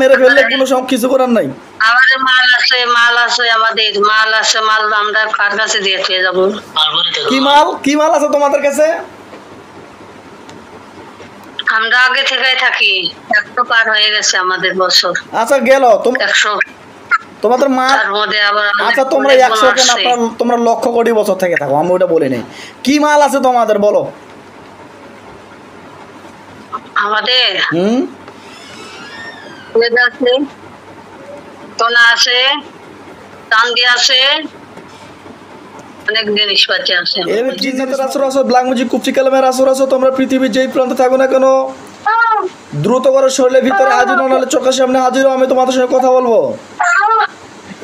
মেরে ফেললে কোনো সব কিছু করার নাই। আমাদের মাল আছে আমাদের মাল আছে, মাল আমরা কার কাছে দিয়ে পেয়ে যাবো? কি মাল আছে তোমাদের কাছে? আমরা আগে থেকেই থাকি, 100 পার হয়ে গেছে আমাদের বছর। আচ্ছা গেল 100 তোমাদের মাল। তার মধ্যে আবার আচ্ছা তোমরা 100 কেন, তোমরা লক্ষ কোটি বছর থেকে থাকো, আমি ওটা বলি নাই। কি মাল আছে তোমাদের বলো? আমাদের আছে, সোনা আছে, চাঁদি আছে, অনেক জিনিসপাতি আছে। জিন্নাতের আসর আছে, ব্ল্যাক ম্যাজিক কুপচি কালামের আসর আছে। তোমরা পৃথিবীর যেই প্রান্তে থাকো না কেন, দ্রুত করে শরীরের ভিতরে হাজির না হলে চোখের সামনে হাজির হও, আমি তোমাদের সঙ্গে কথা বলবো।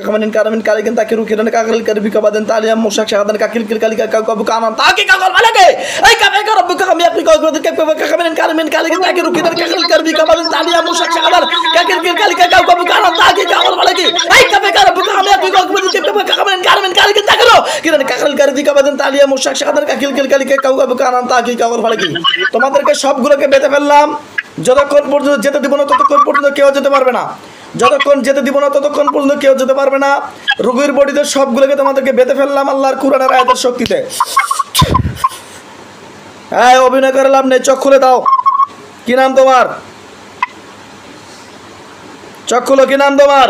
কামানিন কারামিন কালিকেন তাকে রুকিরান কাকরিল কারবি কাবাদেন তালিয়াম মুশাক শাহাদান কাকিল কিল কালিকা কাকু কানান তাকে কাকর মালাকে এই কাবে করব কামি আপনি কই করে কে কামানিন কারামিন কালিকেন তাকে রুকিরান কাকরিল কারবি কাবাদেন তালিয়াম মুশাক শাহাদান কাকিল কিল কালিকা কাকু কানান তাকে কাকর মালাকে এই কাবে করব কামি আপনি কই করে কে কামানিন কারামিন কালিকেন তাকে রো কিরান কাকরিল কারবি কাবাদেন তালিয়াম মুশাক শাহাদান কাকিল কিল কালিকা কাকু কানান তাকে কাকর মালাকে। তোমাদেরকে সবগুলোকে বেঁধে ফেললাম, যতক্ষণ পর্যন্ত যেতে দিব না ততক্ষণ পর্যন্ত কেউ যেতে পারবে না। যতক্ষণ যেতে দিব না ততক্ষণ পর্যন্ত কেউ যেতে পারবে না। রোগীর বডিতে সবগুলোকে তোমাদেরকে বেঁধে ফেললাম আল্লাহর কুরআনের আয়াতের শক্তিতে। হ্যাঁ অভিনয় করে লাভ নেই, চোখ খুলে দাও। কি নাম তোমার? চোখ খুলো, কি নাম তোমার?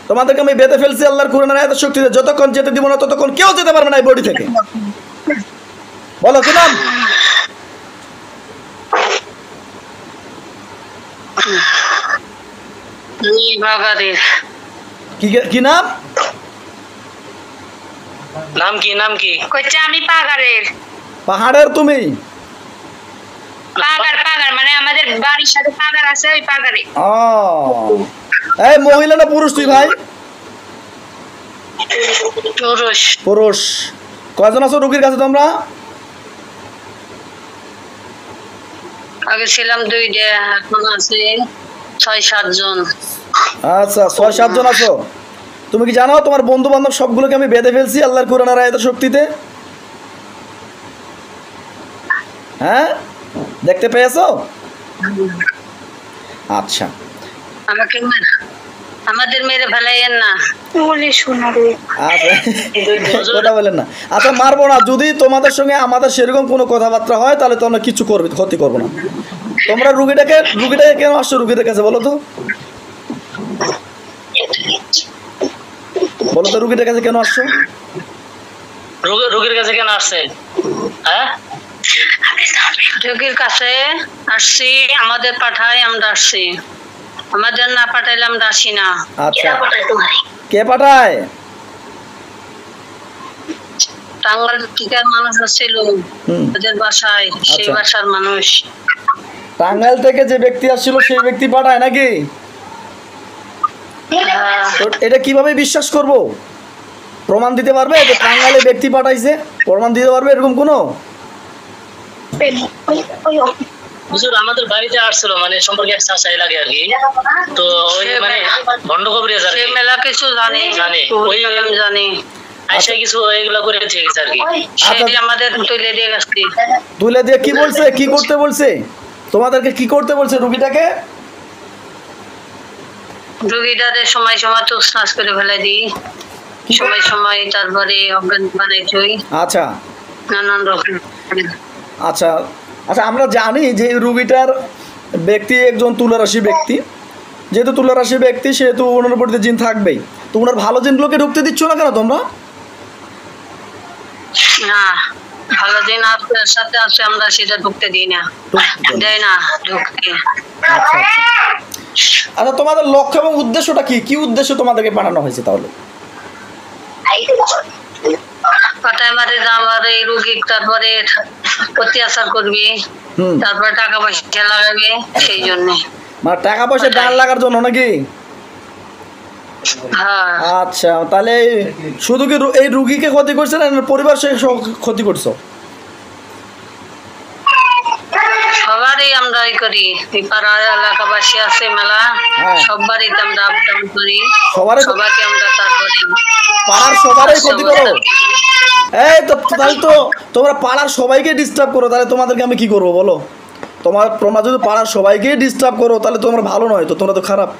তোমাদেরকে আমি বেঁধে ফেলছি আল্লাহর কুরআনের আয়াতের শক্তিতে। যতক্ষণ যেতে দিব না ততক্ষণ কেউ যেতে পারবে না এই বডি থেকে। বলো কি নাম? কি নাম? নাম কি কইছে? আমি পাগাড়ের। পাহাড়ের? তুমি পাগাড় মানে আমাদের বাড়ির সাথে পাগাড় আছে, ওই পাগাড়ে। ও এই মহিলা না পুরুষ তুই ভাই? পুরুষ। কয়জন আছো রোগীর কাছে তোমরা? আগে ছিলাম 2টা, এখন আছে 6-7 জন। আচ্ছা 6-7 জন আছো। তুমি কি জানো তোমার বন্ধু বান্ধব সবগুলোকে আমি বেঁধে ফেলছি আল্লাহর কুরআনের আয়াতের শক্তিতে? হ্যাঁ দেখতে পেয়েছো? আচ্ছা আমাদের মেরে ফেলাইয়েন না, কথা বলেন না। আচ্ছা মারবো না, যদি তোমাদের সঙ্গে আমাদের সেরকম কোনো কথাবার্তা হয় তাহলে তোমরা কিছু করবে, ক্ষতি করবো না। তোমরা রুগীটাকে কেন আসছো রুগীদের কাছে বলো তো? বলো তো রুগীটার কাছে কেন আসছো? রোগীর কাছে কেন আসছেন? হ্যাঁ রোগীর কাছে আসছি, আমাদের পাঠায় আমরা আসছি, আমাদের না পাঠাইলে আমরা আসি না। আচ্ছা কে পাঠায়? টাঙ্গাইল থেকে মানুষ আসছিল ওদের বাসায়, সেই বাসার মানুষ। টাঙ্গাইল থেকে যে ব্যক্তি আসছিল সেই ব্যক্তি পাঠায় নাকি? এটা কিভাবে বিশ্বাস করব? প্রমাণ দিতে পারবে যে টাঙ্গাইলে ব্যক্তি পাঠাইছে? প্রমাণ দিতে পারবে এরকম কোনো? হুজুর আমাদের বাড়িতে আসছিল, মানে সম্পর্কে এক চাচা লাগে আর কি, তো ওই মানে ভন্ড কবরিয়া জানে, সে মেলা কিছু জানে, ওই আমি জানি আইসা কিছু এগুলা করে গেছে আর কি। সেই আমাদের তুলে দিয়ে গেছে। তুলে দিয়ে কি বলছে? কি করতে বলছে তোমাদেরকে? কি করতে বলছে রুগীটাকে? রুগীটারে সময় তো শ্বাস করে ফেলে দিই, সময় তারপরে অজ্ঞান বানাই থই। আচ্ছা নানান রকম। আচ্ছা আচ্ছা আমরা জানি যে রুগীটার ব্যক্তি একজন তুলারাশি ব্যক্তি, যেহেতু তুলারাশি ব্যক্তি সেহেতু ওনার উপর জিন থাকবেই। তো ওনার ভালো জিনগুলোকে ঢুকতে দিচ্ছ না কেন তোমরা? না ভালো দিন আপনার সাথে আছে, আমরা সেটা ঢুকতে দিই না, দেয় না ঢুকতে। আচ্ছা আচ্ছা তোমাদের লক্ষ্য এবং উদ্দেশ্যটা কি? কি উদ্দেশ্য তোমাদেরকে পাঠানো হয়েছে তাহলে? পাঠায় মারে আমার এই রুগী, তারপরে অত্যাচার করবি, তারপরে টাকা পয়সা লাগাবে, সেই জন্য। মানে টাকা পয়সা ডাল লাগার জন্য নাকি? আচ্ছা তাহলে শুধু কি এই রুগীকে ক্ষতি করছে না পরিবার সে ক্ষতি করছো? সবারই আমরা করি, পাড়া এলাকাবাসী আছে মেলা, সবারই আমরা আপডাউন করি, সবাইকে আমরা তারপরে পাড়ার সবারই ক্ষতি করো? এই তো তাহলে তো তোমরা পাড়ার সবাইকে ডিস্টার্ব করো, তাহলে তোমাদেরকে আমি কি করবো বলো? তোমরা যদি পাড়ার সবাইকে ডিস্টার্ব করো তাহলে তোমরা ভালো নয়, তো তোমরা তো খারাপ।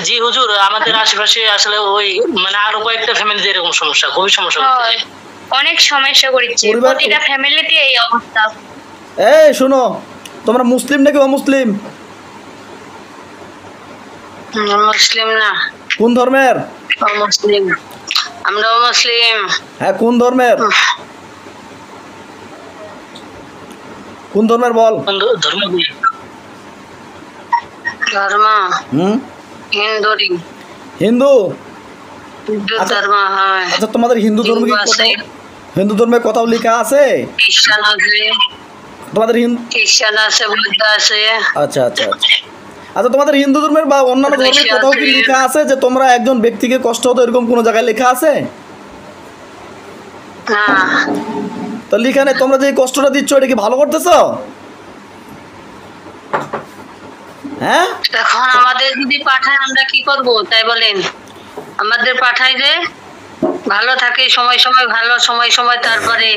জি হুজুর, আমাদের আশেপাশে আসলে ওই মানে আরো কয়েকটা ফ্যামিলিতে এরকম সমস্যা, খুবই সমস্যা হচ্ছে। অনেক সমস্যা করেছে, প্রতিটা ফ্যামিলিতে এই অবস্থা। এই শোনো, তোমরা মুসলিম নাকি অমুসলিম? মুসলিম না। কোন ধর্মের? মুসলিম। আমরা মুসলিম। হ্যাঁ, কোন ধর্মের? কোন ধর্মের বল? ধর্ম ধর্ম হিন্দু। হিন্দু? হিন্দু ধর্ম। হয়। আচ্ছা, তোমাদের হিন্দু ধর্মে কি কোথাও হিন্দু ধর্মে কোথাও লেখা আছে? খ্রিস্টান আছে। তোমাদের খ্রিস্টান আছে, বৌদ্ধ আছে। আচ্ছা আচ্ছা আচ্ছা আচ্ছা, তোমাদের হিন্দু ধর্মের বা অন্যান্য ধর্মের কোথাও কি লেখা আছে যে তোমরা একজন ব্যক্তিকে কষ্ট হতো, এরকম কোনো জায়গায় লেখা আছে? না। তো লেখা নেই, তোমরা যে কষ্টটা দিচ্ছ এটা কি ভালো করতেছো? হ্যাঁ, এখন আমাদের যদি পাঠায় আমরা কি করব তাই বলেন? আমাদের পাঠাই যে ভালো থাকে সময় সময়, ভালো সময় সময় তারপরে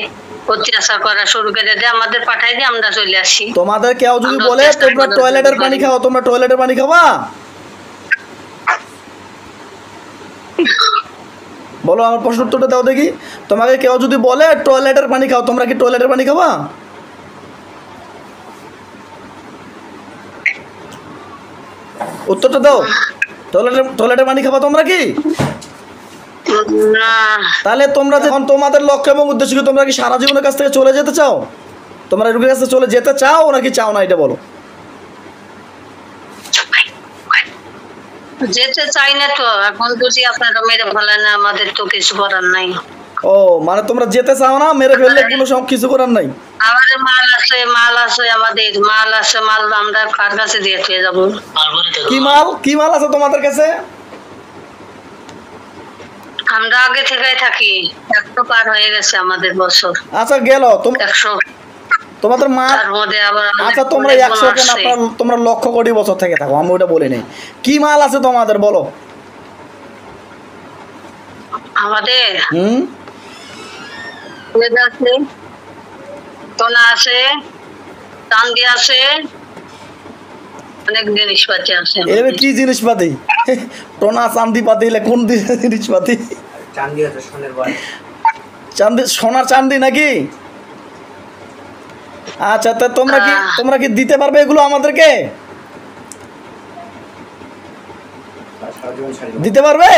অত্যাচার করা শুরু করে দেয়। আমাদের পাঠাই যে আমরা চলে আসি। তোমাদের কেউ যদি বলে তোমরা টয়লেটের পানি খাও, তোমরা টয়লেটের পানি খাবা? বলো, আমার প্রশ্ন উত্তরটা দাও দেখি। তোমাকে কেউ যদি বলে টয়লেটের পানি খাও, তোমরা কি টয়লেটের পানি খাবা? উত্তরটা দাও। টয়লেটের পানি খাবা তোমরা কি? না। তাহলে তোমরা যখন তোমাদের লক্ষ্য এবং উদ্দেশ্য কি, তোমরা কি সারা জীবনের কাছ থেকে চলে যেতে চাও? তোমরা রোগীর কাছে চলে যেতে চাও নাকি চাও না, এটা বলো। যেতে চাই না তো, এখন যদি আপনারা মেরে ফেলেন আমাদের তো কিছু করার নাই। ও মানে তোমরা যেতে চাও না, মেরে ফেললে কোনো সব কিছু করার নাই? আমাদের মাল আছে, আমাদের মাল আছে, মাল আমরা কার কাছে দিয়ে পেয়ে যাবো? কি মাল আছে তোমাদের কাছে? আমরা আগে থেকে থাকি, 100 পার হয়ে গেছে আমাদের বছর। আচ্ছা গেল 100 তোমাদের মা। তার মধ্যে আবার আচ্ছা তোমরা 100 কেন, তোমরা লক্ষ কোটি বছর থেকে থাকো, আমি ওটা বলি নাই। কি মাল আছে তোমাদের বলো? আমাদের আছে, সোনা আছে, চাঁদি আছে, অনেক জিনিসপাতি আছে। এর কি জিনিসপাতি? সোনা চাঁদি পাতি কোন জিনিসপাতি? চাঁদি আছে, সোনার বল। চাঁদি, সোনার চাঁদি নাকি? আচ্ছা, তা তোমরা কি দিতে পারবে এগুলো আমাদেরকে? দিতে পারবে?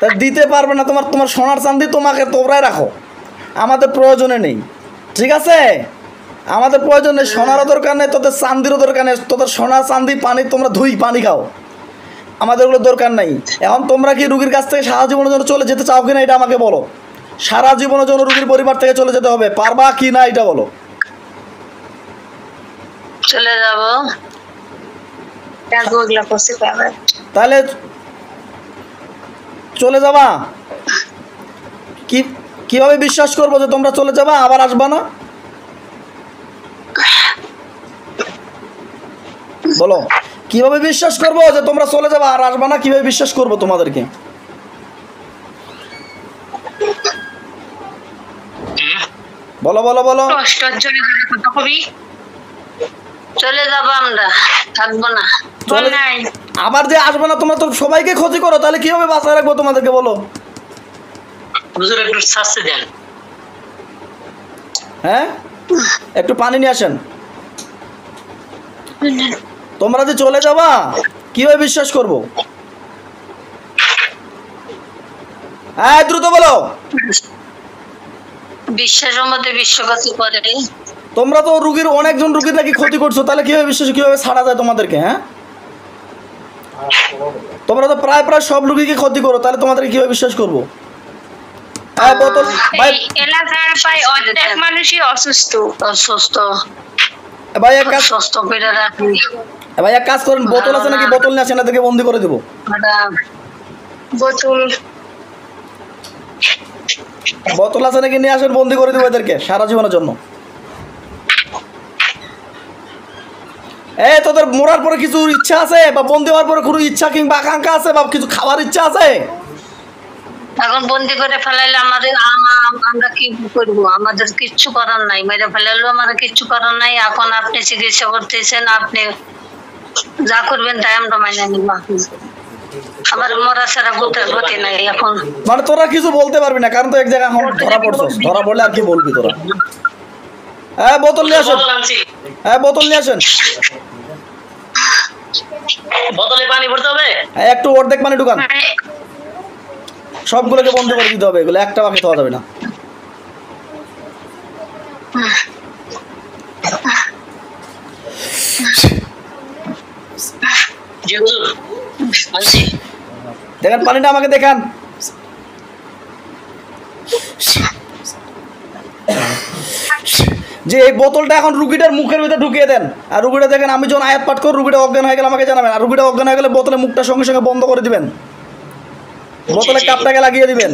তা দিতে পারবে না, তোমার সোনার চাঁদি তোমরাই রাখো, আমাদের প্রয়োজনে নেই। ঠিক আছে, আমাদের প্রয়োজন নেই, সোনারও দরকার নেই, তোদের চাঁদিরও দরকার নেই। তোদের সোনা চাঁদি পানি তোমরা পানি খাও, আমাদের ওগুলো দরকার নাই। এখন তোমরা কি রুগীর কাছ থেকে সারা জীবনের জন্য চলে যেতে চাও কিনা এটা আমাকে বলো। সারা জীবনের জন্য রুগীর পরিবার থেকে চলে যেতে হবে, পারবা কি না এটা বলো। চলে যাব। তাহলে চলে যাবা? কিভাবে বিশ্বাস করবো যে তোমরা চলে যাবা আবার আসবা না? বলো, কিভাবে বিশ্বাস করবো যে তোমরা চলে যাবা আর আসবা না? কিভাবে বিশ্বাস করবো তোমাদেরকে? বলো বলো বলো। চলে যাব, আমরা থাকবো না। আবার যে আসবে না, তোমরা তো সবাইকে ক্ষতি করো, তাহলে কিভাবে বাঁচায় রাখবো তোমাদেরকে বলো? হুজুর একটু শাস্তি দেন। হ্যাঁ, একটু পানি নিয়ে আসেন। তোমরা যে চলে যাবা কিভাবে বিশ্বাস করবো? হ্যাঁ, দ্রুত বলো। বিশ্বাসের মধ্যে বিশ্বঘাতী করে। তোমরা তো অনেকজন রুগীর নাকি ক্ষতি করছো, তাহলে কিভাবে ছাড়া যায় তোমাদেরকে? হ্যাঁ, তোমরা তো প্রায় সব রুগীকে ক্ষতি করো, তাহলে তোমাদেরকে কিভাবে বিশ্বাস করবো? এলাকার প্রায় অর্ধেক মানুষই অসুস্থ। ভাই এক কাজ করেন, বোতল আছে নাকি? বোতল নিয়ে আসেন, এদেরকে বন্দি করে দেবো। বোতল আছে নাকি নিয়ে আসেন, বন্দি করে দেবো এদেরকে সারা জীবনের জন্য। তোদের মরার পরে কিছু ইচ্ছা আছে, বা বন্দি হওয়ার পরে কোনো ইচ্ছা কিংবা আকাঙ্ক্ষা আছে, বা কিছু খাওয়ার ইচ্ছা আছে? এখন বন্দি করে ফেলাইলে আমাদের আমরা কি করব? আমাদের কিচ্ছু করার নাই, মেরে ফেলাইলেও আমাদের কিচ্ছু করার নাই। এখন আপনি চিকিৎসা করতেছেন, আপনি যা করবেন তাই আমরা মাইনে নিব। আমার মরা ছাড়া গতি নাই এখন। মানে তোরা কিছু বলতে পারবি না, কারণ তো এক জায়গায় এখন ধরা পড়ছস, ধরা পড়লে আর কি বলবি তোরা? হ্যাঁ বোতল নিয়ে আসেন, আনছি। হ্যাঁ বোতল নিয়ে আসেন। বোতলে পানি ভরতে হবে। হ্যাঁ একটু অর্ধেক পানি ঢুকান, সবগুলোকে বন্ধ করে দিতে হবে, এগুলো একটা বাকি খাওয়া যাবে না। জি হুজুর, আনছি। দেখেন পানিটা আমাকে দেখান। যে এই বোতলটা এখন রুগীটার মুখের ভিতরে ঢুকিয়ে দেন, আর রুগীটা দেখেন আমি যখন আয়াত পাঠ করি রুগীটা অজ্ঞান হয়ে গেলে আমাকে জানাবেন, আর রুগীটা অজ্ঞান হয়ে গেলে বোতলে মুখটা সঙ্গে সঙ্গে বন্ধ করে দিবেন, বোতলে কাপটাকে লাগিয়ে দিবেন।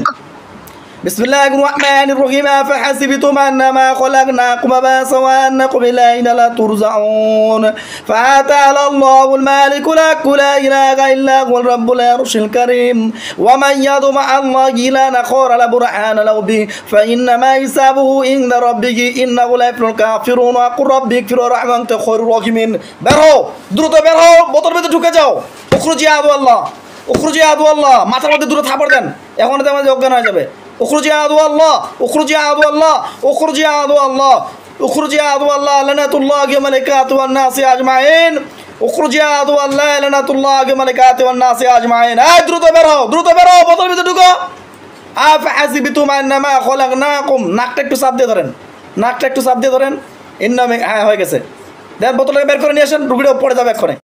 বিসমিল্লাহির রহমানির রহিম। ফাহাসিবতুম আন্নামা খলাকনাকুম আবাসা ওয়া আন্নাকুম ইলাইনা লা তুরজাউন ফাতাআলা আল্লাহুল মালিকুল হাক্ক লা ইলাহা ইল্লা হুয়ার রাব্বুল আরশিল কারীম ওয়া মান ইয়াদউ মা আল্লাহি ইলাহা আখরা লা বুরহানা লাহু বি ফাইন্নামা হিসাবুহু ইনদা রাব্বিহি ইন্নাহু লা ইফলিহুল কাফিরুন ওয়া কুর রাব্বি ইগফির ওয়ারহাম আনতা খায়রুর রাহিমিন। বের হও, দ্রুত বের হও, বোতলের ভিতরে ঢুকে যাও। উখরুজি ইয়া আদুল্লাহ, উখরুজি ইয়া আদুল্লাহ। মাথার মধ্যে দুটো থাপড় দেন, এখন তো আমাদের অজ্ঞান হয়ে যাবে। اخرج يا عدو الله، اخرج يا عدو الله، اخرج يا عدو الله، اخرج يا عدو الله لعنة الله وملائكته والناس اجمعين، اخرج يا عدو الله لعنة الله وملائكته والناس اجمعين। দ্রুত বের হও, দ্রুত বের হও, বোতলের ভিতরে ঢুকো। আফহাসিবতুম আন্নামা খলাকনাকুম, নাকটা একটু চাপ দিয়ে ধরেন, নাকটা একটু চাপ দিয়ে ধরেন। হ্যাঁ হয়ে গেছে। দেন বোতলটাকে বের করে নিয়ে আসেন, রুগীটা পড়ে যাবে এক্ষণে।